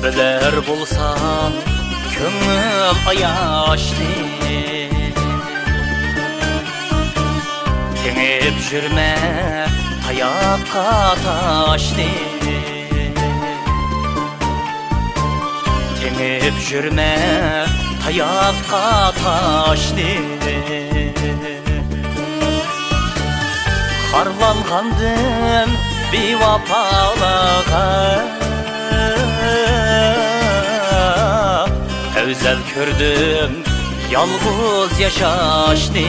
biler bulsan köngül ayaşlı, tengip jürme tayakka taşlı, tengip jürme tayakka taşlı. Harlangandım bir vapalığa, özel kördüm yalğız yaşaşlı.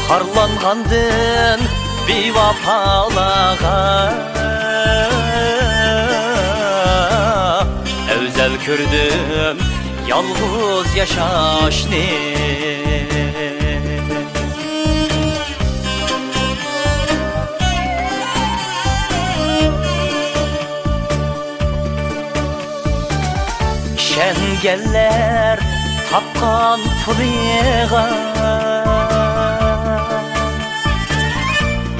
Harlangandım bir vapalığa, özel kördüm yalğız yaşaşlı. Şengeller tapkan puliga,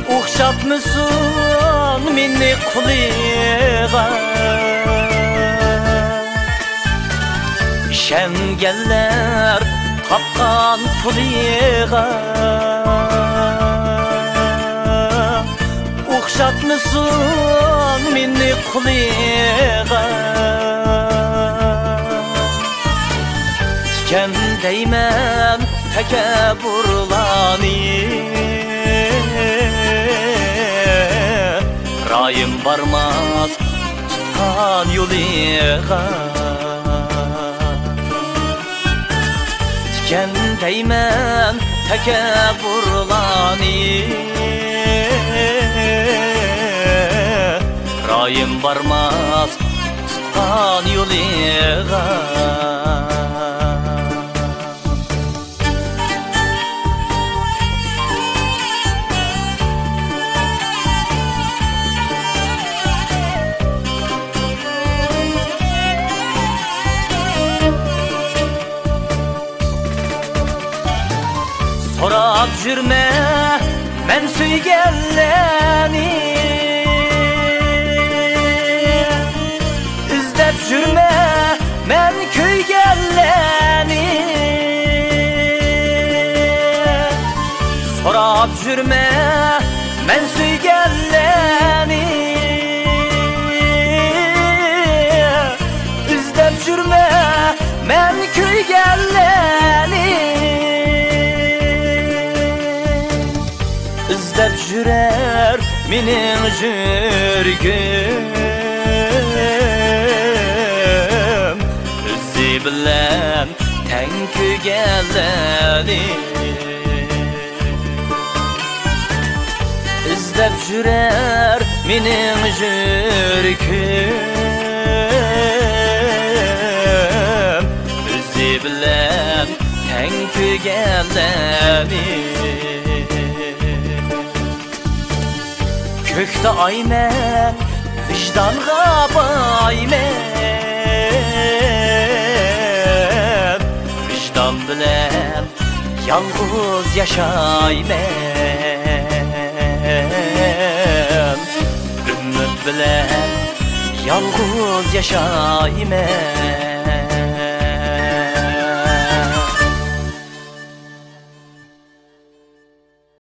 uğşatmısın meni kuliga. Şengeller tapkan puliga, uğşatmısın meni kuliga. Diken değmem tekeburlani, rayım varmaz tutkan yoliga. Diken değmem tekeburlani, rayım varmaz tutkan yoliga. Sorap jürme men süygelleni, izlep jürme men köygelleni. Sorap jürme men süygelleni, izlep jürme men köygelleni. İzlep jürer menin jürgüm, üzü bilen teng köygelleni. İzlep jürer menin jürgüm, üzü bilen teng köygelleni. Kökte aymen, vicdanğa baymen, vicdan bilen yalğız yaşaymen, ümmet bilen yalğız yaşaymen.